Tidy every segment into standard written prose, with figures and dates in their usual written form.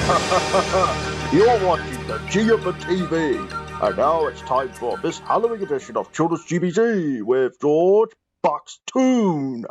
You're watching the G of the TV. And now it's time for this Halloween edition of Children's GBC with George Buxton.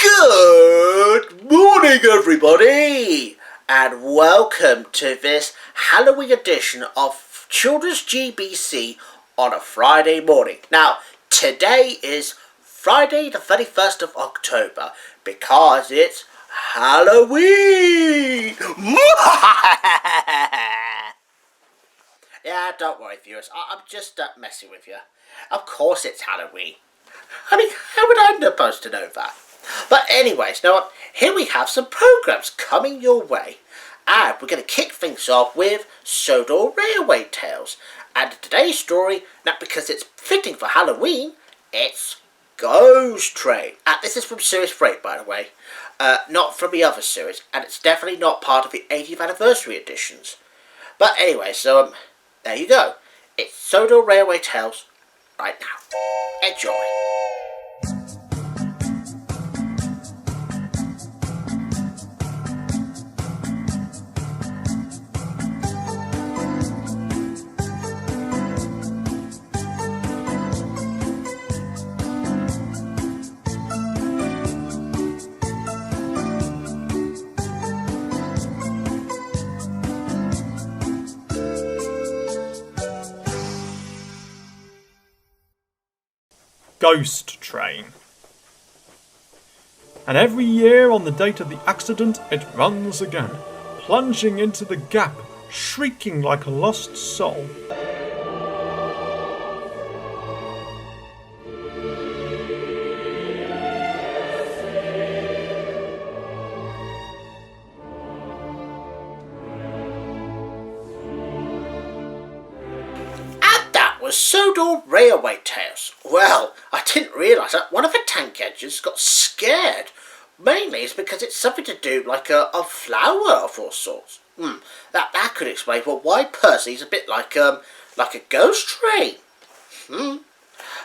Good morning, everybody, and welcome to this Halloween edition of Children's GBC on a Friday morning. Now, today is Friday the 31st of October because it's Halloween! Yeah, don't worry, viewers. I'm just messing with you. Of course it's Halloween. I mean, how would I supposed to know that? But anyways, now here we have some programs coming your way. And we're going to kick things off with Sodor Railway Tales. And today's story, not because it's fitting for Halloween, it's Ghost Train. And this is from Series 3, by the way. Not from the other series. And it's definitely not part of the 80th anniversary editions. But anyway, so there you go. It's Sodor Railway Tales right now. Enjoy. Ghost Train. And every year on the date of the accident it runs again, plunging into the gap, shrieking like a lost soul. Sodor Railway Tales. Well, I didn't realise that one of the tank engines got scared. Mainly it's because it's something to do like a flower of all sorts. That could explain why Percy's a bit like a ghost train.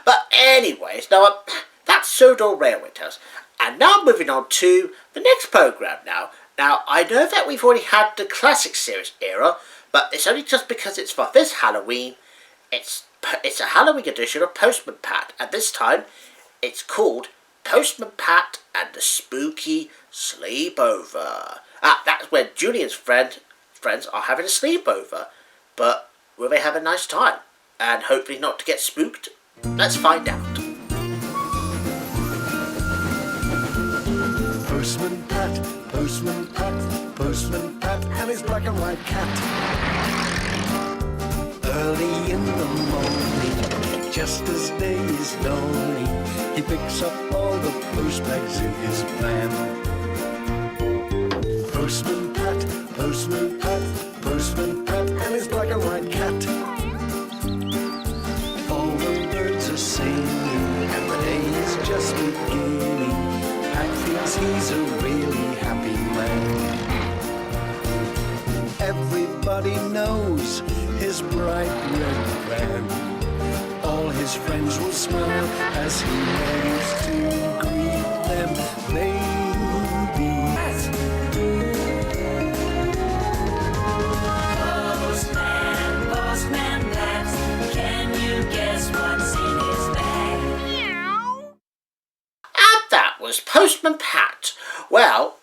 But anyways, now that's Sodor Railway Tales. And now moving on to the next programme now. Now, I know that we've already had the classic series era, but it's only just because it's for this Halloween. It's a Halloween edition of Postman Pat, and this time it's called Postman Pat and the Spooky Sleepover. That's when Julian's friends are having a sleepover, but will they have a nice time and hopefully not to get spooked? Let's find out. Postman Pat, Postman Pat, Postman Pat, and his black and white cat. Early in the morning, just as day is dawning, he picks up all the post bags in his van. Postman Pat, Postman Pat, Postman Pat, and his black and white cat. All the birds are singing, and the day is just beginning. Pat thinks he's a really happy man. Everybody knows his bright red van. All his friends will smile as he waves to greet them. Maybe Postman, Postman Pat, can you guess what's in his bag? Meow. And that was Postman Pat. Well,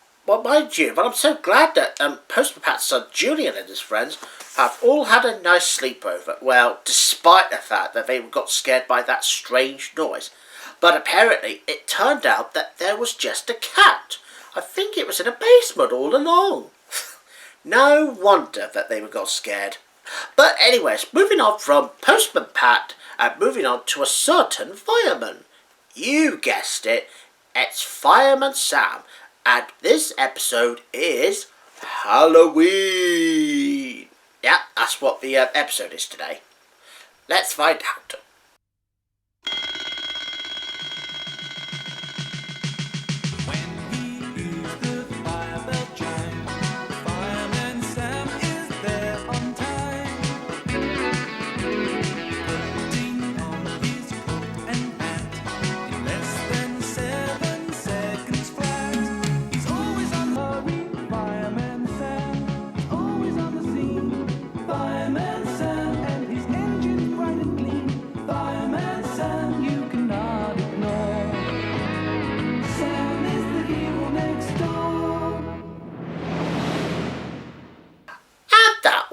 mind you, but I'm so glad that Postman Pat's son Julian and his friends have all had a nice sleepover. Well, despite the fact that they got scared by that strange noise. But apparently, it turned out that there was just a cat. I think it was in a basement all along. No wonder that they got scared. But anyways, moving on from Postman Pat and moving on to a certain fireman. You guessed it, it's Fireman Sam. And this episode is Halloween. Yeah, that's what the episode is today. Let's find out.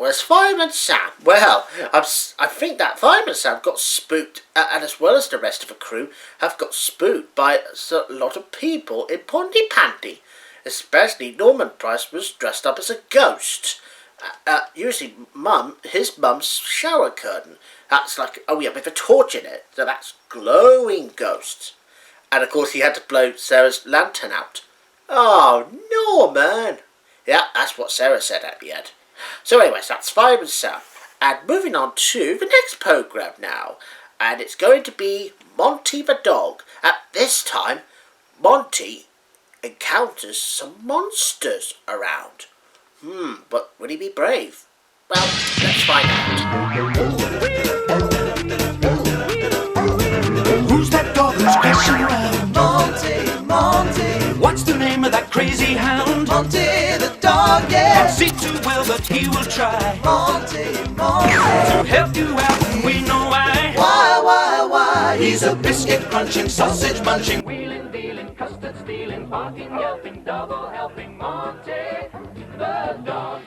was Fireman Sam. Well, I think that Fireman Sam got spooked, and as well as the rest of the crew, have got spooked by a lot of people in Pontypandy. Especially Norman Price was dressed up as a ghost. Usually his mum's shower curtain. That's like, with a torch in it, so that's glowing ghosts. And of course he had to blow Sarah's lantern out. Oh, Norman! Yeah, that's what Sarah said at the end. So anyways, that's Fireman Sam. And moving on to the next programme now. And it's going to be Monty the Dog. At this time, Monty encounters some monsters around. But will he be brave? Well, let's find out. Who's that dog who's crashing around? Monty, Monty. What's the name of that crazy hound? Monty the dog, yeah. Can't see too well, but he will try. Monty, Monty. To help you out, and we know why. Why? He's a biscuit crunching, sausage munching, wheeling, dealing, custard stealing, barking, yelping, double helping Monty the dog.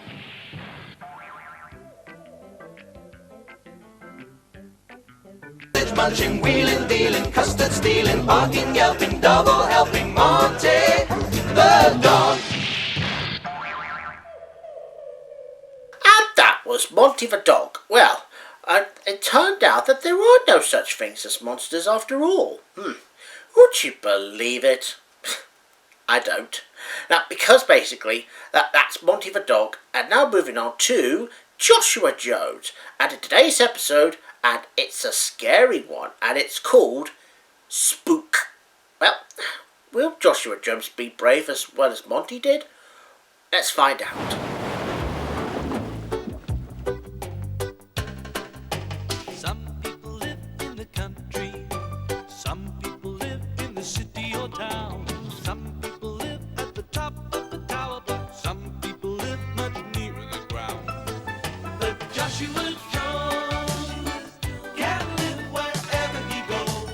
Munching, wheeling, dealing, custard stealing, barking, yelping, double helping Monty the dog. And that was Monty the Dog. Well, it turned out that there are no such things as monsters after all. Would you believe it? I don't. Now, because basically, that's Monty the Dog, and now moving on to Joshua Jones. And in today's episode, and it's a scary one, and it's called Spook. Well, will Joshua Jones be brave as well as Monty did? Let's find out. Some people live in the country, some people live in the city or town, some people live at the top of the tower, but some people live much nearer the ground. But Joshua Jones can live wherever he goes.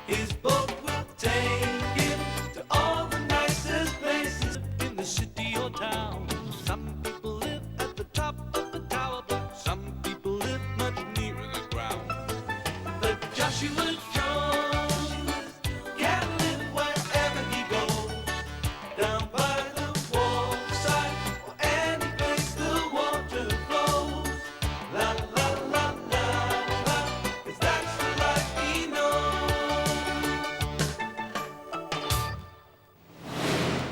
His boat will take him to all the nicest places in the city or town. Some people live at the top of the tower, but some people live much nearer the ground. But Joshua Jones can live wherever he goes. Down by the waterside or any place the water flows. La la la la la, 'cause that's the life he knows.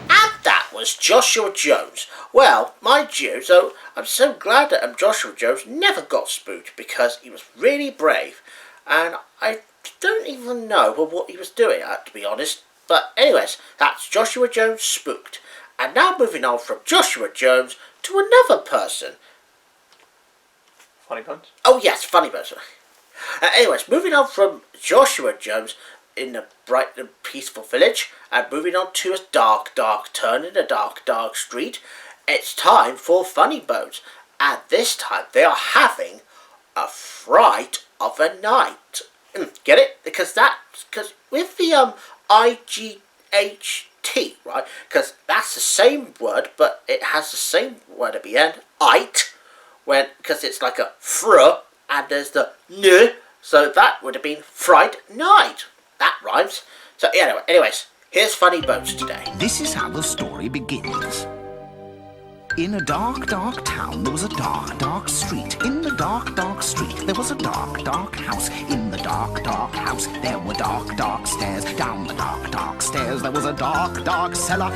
And that was Joshua Jones. Well, mind you, so I'm so glad that Joshua Jones never got spooked because he was really brave. And I don't even know what he was doing, to be honest. But anyways, that's Joshua Jones spooked. And now moving on from Joshua Jones to another person. Funny Bones? Oh yes, funny person. Anyways, moving on from Joshua Jones in the bright and peaceful village, and moving on to a dark, dark turn in a dark, dark street, it's time for Funny Bones. And this time they are having a fright of a night. Get it? Because with the IGHT, right? Because that's the same word, but it has the same word at the end, it, because it's like a fr, and there's the n, so that would have been fright night. That rhymes. So anyways, here's Funny Bones today. This is how the story begins. In a dark, dark town, there was a dark, dark street. In the dark, dark street, there was a dark, dark house. In the dark, dark house, there were dark, dark stairs. Down the dark, dark stairs, there was a dark, dark cellar.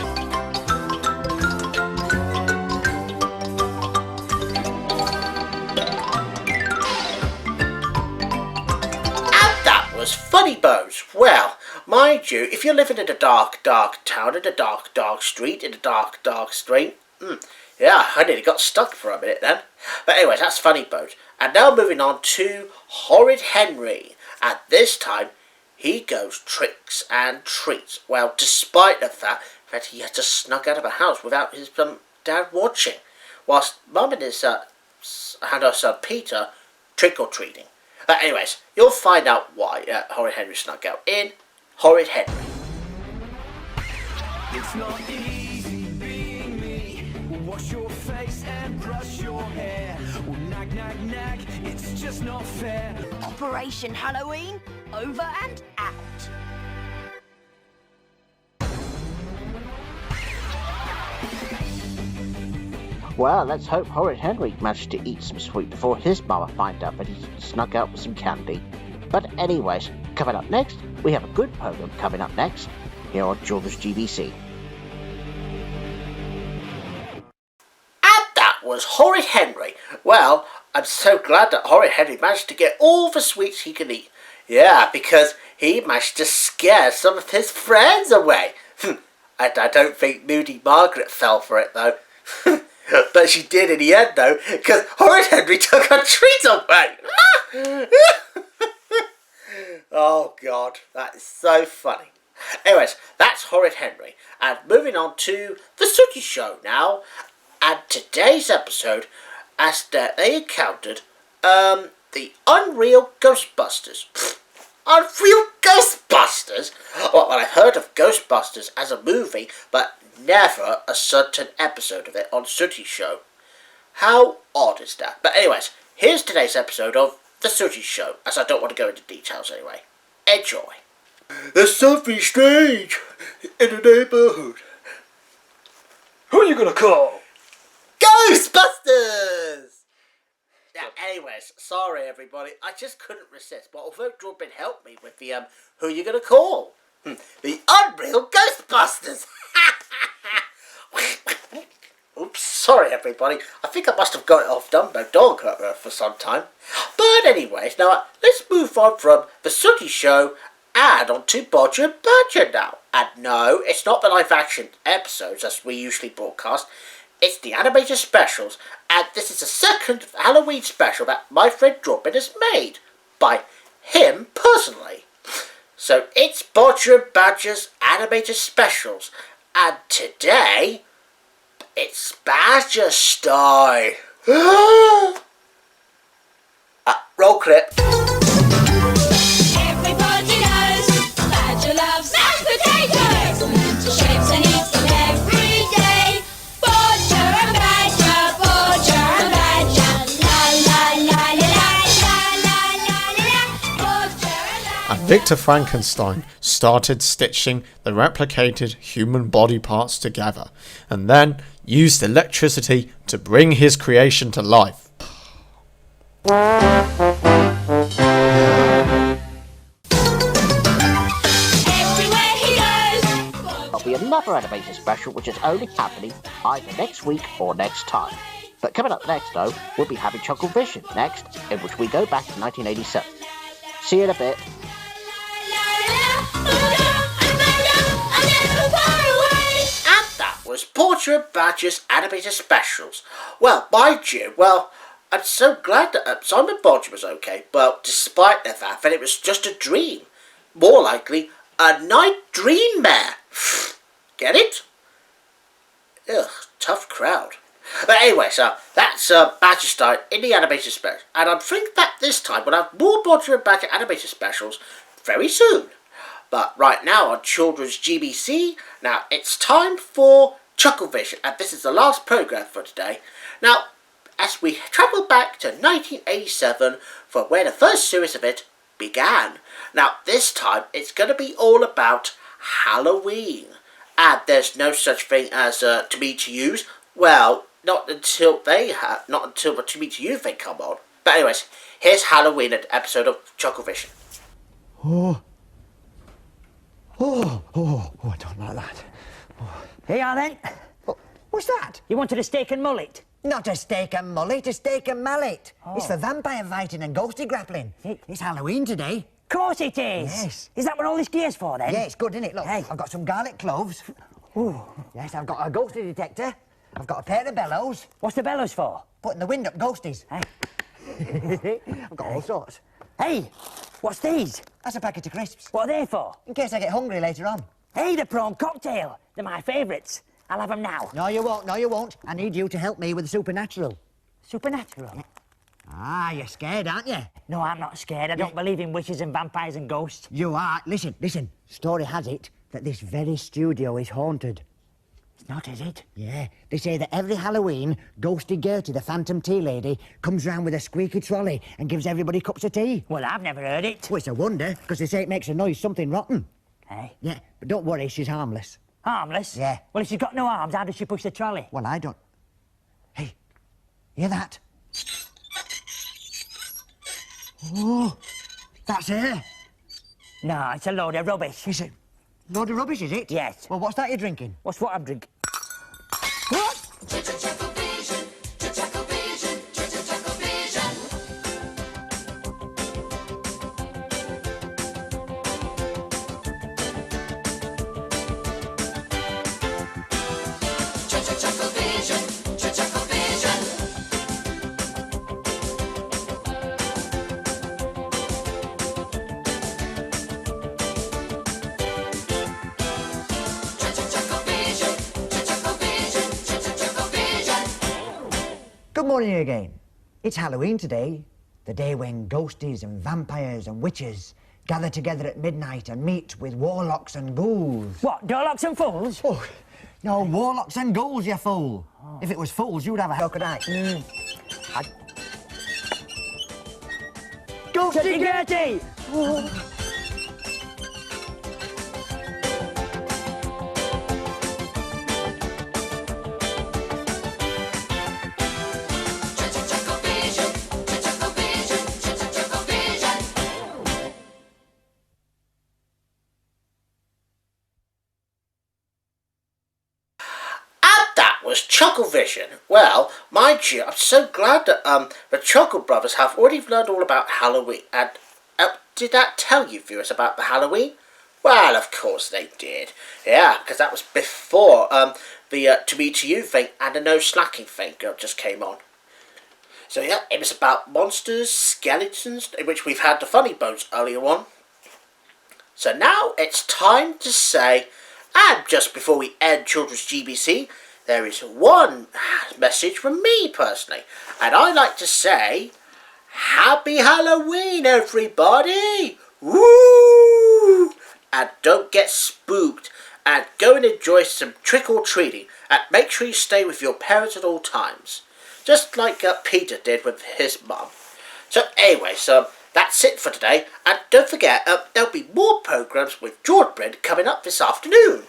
Funny Bones. Well, mind you, if you're living in a dark, dark town, in a dark, dark street, in a dark, dark street, yeah, I nearly got stuck for a minute then. But anyways, that's Funny Bones. And now moving on to Horrid Henry. And this time, he goes tricks and treats. Well, despite the fact that he had to snuck out of the house without his dad watching, whilst Mum and his and her son Peter trick-or-treating. But anyways, you'll find out why Horrid Henry snuck out in Horrid Henry. It's not easy being me Wash your face and brush your hair. Well, nag, nag, nag, it's just not fair. Operation Halloween, over and out. Well, let's hope Horrid Henry managed to eat some sweet before his mama finds out that he snuck out with some candy. But anyways, coming up next, we have a good program coming up next here on Children's GBC. And that was Horrid Henry. Well, I'm so glad that Horrid Henry managed to get all the sweets he could eat. Yeah, because he managed to scare some of his friends away. And I don't think Moody Margaret fell for it, though. But she did in the end, though, because Horrid Henry took her treat away. Oh, God, that is so funny. Anyways, that's Horrid Henry. And moving on to the Sooty Show now. And today's episode, as they encountered the Unreal Ghostbusters. Unreal Ghostbusters? Well, I've heard of Ghostbusters as a movie, but never a certain episode of it on Sooty Show. How odd is that? But anyways, here's today's episode of The Sooty Show, as I don't want to go into details anyway. Enjoy. There's something strange in the neighborhood. Who are you gonna call? Ghostbusters! Now, anyways, sorry everybody, I just couldn't resist. But although Jordan helped me with the who you gonna call? The Unreal Ghostbusters! Oops, sorry everybody. I think I must have got it off Dumbo Dog for some time. But anyways, now let's move on from the Sooty Show and on to Bodger and Badger now. And no, it's not the live action episodes as we usually broadcast. It's the animated specials, and this is the second Halloween special that my friend Jordan has made by him personally. So it's Bodger and Badger's animated specials, and today it's Badger style. Roll clip. Everybody knows Badger loves mashed potatoes. Shapes and eats them every day. Bodger and Badger, Bodger and Badger. La la la la la la la la. Bodger and Badger. And Victor Frankenstein started stitching the replicated human body parts together, and then used electricity to bring his creation to life. Everywhere he goes. There'll be another animated special which is only happening either next week or next time. But coming up next, though, we'll be having Chuckle Vision next, in which we go back to 1987. See you in a bit. And that was Bodger and Badger's animated specials. Well, mind you, I'm so glad that Simon Bodger was okay, but despite the fact that it was just a dream. More likely, a night dream mare. Get it? Ugh, tough crowd. But anyway, so that's Badger style in the animated special. And I'm thinking that this time we'll have more Bodger and Badger animated specials very soon. But right now on Children's GBC, now it's time for Chuckle Vision. And this is the last programme for today. Now, as we travel back to 1987 for where the first series of it began. Now, this time it's going to be all about Halloween. And there's no such thing as To Me To You's. Well, not until the To Me To You thing come on. But anyways, here's Halloween, an episode of Chuckle Vision. Oh, I don't like that. Here you are then. What's that? You wanted a steak and mullet? Not a steak and mullet, a steak and mallet. Oh. It's for vampire fighting and ghosty grappling. It's Halloween today. Of course it is. Yes. Is that what all this gear's for then? Yeah, it's good, isn't it? Look, Hey. I've got some garlic cloves. Ooh. Yes, I've got a ghosty detector. I've got a pair of bellows. What's the bellows for? Putting the wind up ghosties. Hey. I've got all sorts. Hey, what's these? That's a packet of crisps. What are they for? In case I get hungry later on. Hey, the prawn cocktail. They're my favourites. I'll have them now. No, you won't. No, you won't. I need you to help me with the supernatural. Supernatural? Ah, you're scared, aren't you? No, I'm not scared. I don't believe in witches and vampires and ghosts. You are. Listen. Story has it that this very studio is haunted. It's not, is it? Yeah, they say that every Halloween, Ghosty Gertie, the phantom tea lady, comes round with a squeaky trolley and gives everybody cups of tea. Well, I've never heard it. Well, it's a wonder, because they say it makes a noise something rotten. Eh? Yeah, but don't worry, she's harmless. Harmless? Yeah. Well, if she's got no arms, how does she push the trolley? Well, I don't... Hey, hear that? Oh, that's her. No, it's a load of rubbish. It's a load of rubbish, is it? Yes. Well, what's that you're drinking? What's what I'm drinking? What? Good morning again. It's Halloween today, the day when ghosties and vampires and witches gather together at midnight and meet with warlocks and ghouls. What, Dorlocks and fools? Oh, no, warlocks and ghouls, you fool. If it was fools, you'd have a crocodile. Ghosty Gertie! Was Chuckle Vision. Well, mind you, I'm so glad that the Chuckle Brothers have already learned all about Halloween. And did that tell you, viewers, about the Halloween? Well, of course they did. Yeah, because that was before the To Me To You thing and the No Slacking thing just came on. So yeah, it was about monsters, skeletons, in which we've had the funny bones earlier on. So now it's time to say, and just before we end Children's GBC, there is one message from me personally, and I like to say, Happy Halloween, everybody! Woo! And don't get spooked, and go and enjoy some trick-or-treating, and make sure you stay with your parents at all times, just like Peter did with his mum. So anyway, that's it for today, and don't forget, there'll be more programmes with George Buxton coming up this afternoon,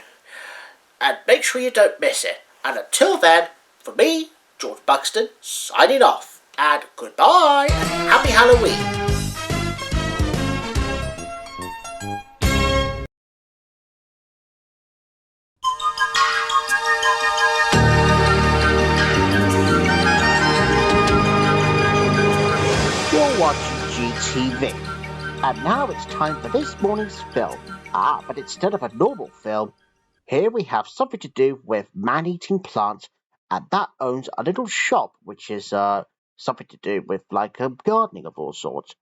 and make sure you don't miss it. And until then, for me, George Buxton, signing off. And goodbye, and happy Halloween. You're watching GTV. And now it's time for this morning's film. But instead of a normal film, here we have something to do with man-eating plants, and that owns a little shop which is something to do with like gardening of all sorts.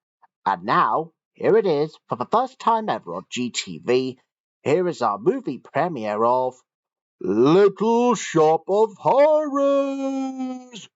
And now, here it is, for the first time ever on GTV, here is our movie premiere of Little Shop of Horrors!